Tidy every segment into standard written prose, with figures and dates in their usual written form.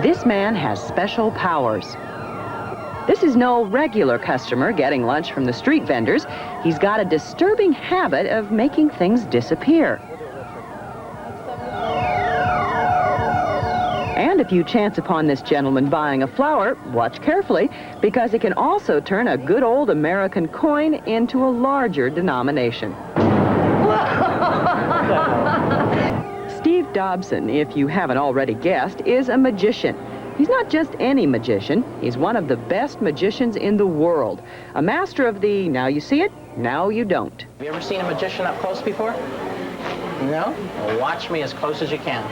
This man has special powers. This is no regular customer getting lunch from the street vendors. He's got a disturbing habit of making things disappear. And if you chance upon this gentleman buying a flower, watch carefully, because it can also turn a good old American coin into a larger denomination. Steve Dobson, if you haven't already guessed, is a magician. He's not just any magician. He's one of the best magicians in the world. A master of the now you see it, now you don't. Have you ever seen a magician up close before? No? Well, watch me as close as you can.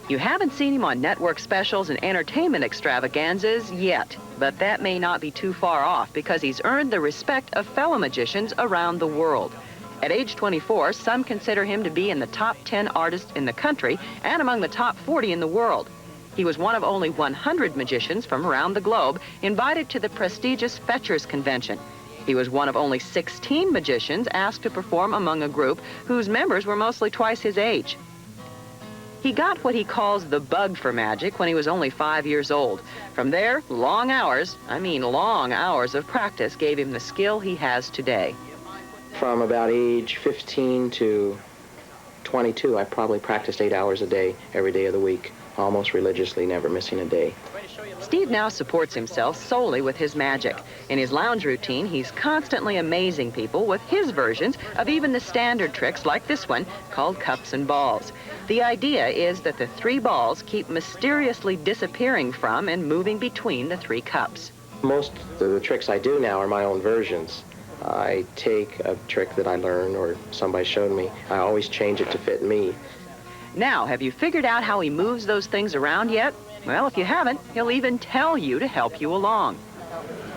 You haven't seen him on network specials and entertainment extravaganzas yet, but that may not be too far off because he's earned the respect of fellow magicians around the world. At age 24, some consider him to be in the top 10 artists in the country and among the top 40 in the world. He was one of only 100 magicians from around the globe invited to the prestigious Fetcher's Convention. He was one of only 16 magicians asked to perform among a group whose members were mostly twice his age. He got what he calls the bug for magic when he was only 5 years old. From there, long hours of practice gave him the skill he has today. From about age 15 to 22, I probably practiced 8 hours a day, every day of the week, almost religiously, never missing a day. Steve now supports himself solely with his magic. In his lounge routine, he's constantly amazing people with his versions of even the standard tricks like this one, called cups and balls. The idea is that the 3 balls keep mysteriously disappearing from and moving between the 3 cups. Most of the tricks I do now are my own versions. I take a trick that I learned or somebody showed me. I always change it to fit me. Now, have you figured out how he moves those things around yet? Well, if you haven't, he'll even tell you to help you along.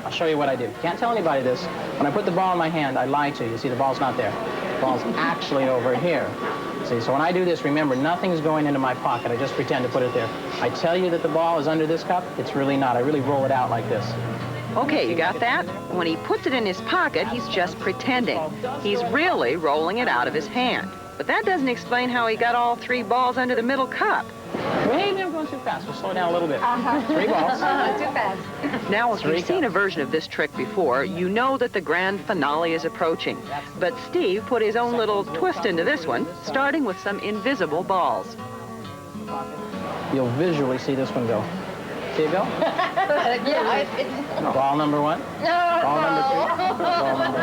I'll show you what I do. Can't tell anybody this. When I put the ball in my hand, I lie to you. See, the ball's not there. The ball's actually over here. See, so when I do this, remember, nothing's going into my pocket. I just pretend to put it there. I tell you that the ball is under this cup. It's really not. I really roll it out like this. Okay, you got that? When he puts it in his pocket, he's just pretending. He's really rolling it out of his hand. But that doesn't explain how he got all 3 balls under the middle cup. Maybe I'm going too fast. We'll slow down a little bit. 3 balls. Too fast. Now, if you've seen a version of this trick before, you know that the grand finale is approaching. But Steve put his own little twist into this one, starting with some invisible balls. You'll visually see this one go. See it go? Yeah. Ball number 1. Ball number 2. Ball number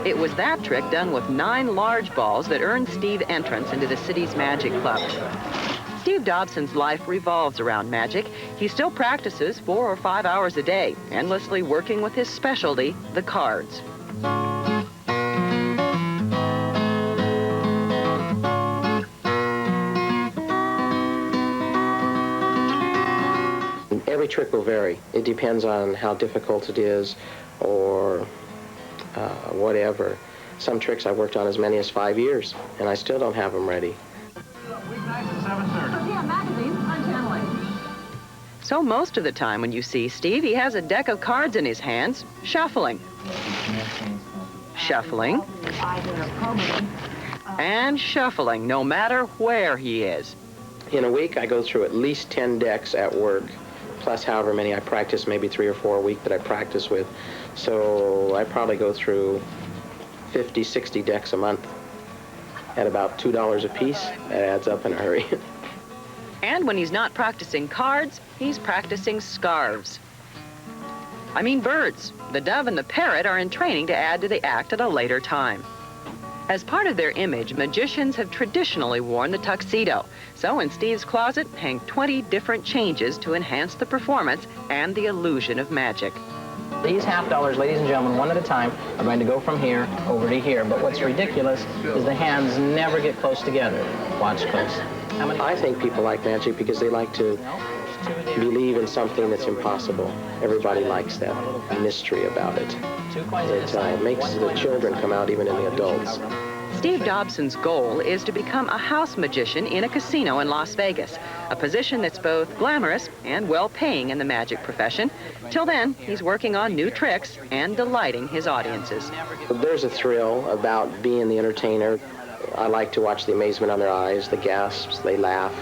3. It was that trick done with 9 large balls that earned Steve entrance into the city's magic club. Steve Dobson's life revolves around magic. He still practices 4 or 5 hours a day, endlessly working with his specialty, the cards. Every trick will vary. It depends on how difficult it is or whatever. Some tricks I worked on as many as 5 years, and I still don't have them ready. So most of the time when you see Steve, he has a deck of cards in his hands, shuffling. Shuffling. And shuffling, no matter where he is. In a week, I go through at least 10 decks at work, plus however many I practice, maybe 3 or 4 a week that I practice with. So I probably go through 50, 60 decks a month at about $2 a piece. That adds up in a hurry. And when he's not practicing cards, he's practicing scarves. I mean birds. The dove and the parrot are in training to add to the act at a later time. As part of their image, magicians have traditionally worn the tuxedo. So in Steve's closet hang 20 different changes to enhance the performance and the illusion of magic. These half dollars, ladies and gentlemen, one at a time, are going to go from here over to here. But what's ridiculous is the hands never get close together. Watch close. I think people like magic because they like to believe in something that's impossible. Everybody likes that mystery about it. It makes the children come out even in the adults. Steve Dobson's goal is to become a house magician in a casino in Las Vegas, a position that's both glamorous and well-paying in the magic profession. Till then, he's working on new tricks and delighting his audiences. There's a thrill about being the entertainer. I like to watch the amazement on their eyes, the gasps, they laugh.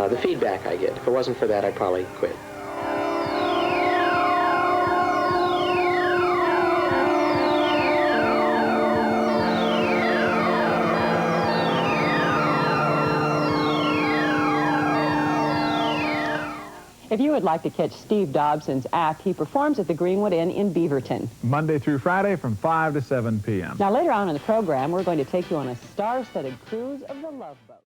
the feedback I get. If it wasn't for that, I'd probably quit. If you would like to catch Steve Dobson's act, he performs at the Greenwood Inn in Beaverton. Monday through Friday from 5 to 7 p.m. Now, later on in the program, we're going to take you on a star-studded cruise of the love.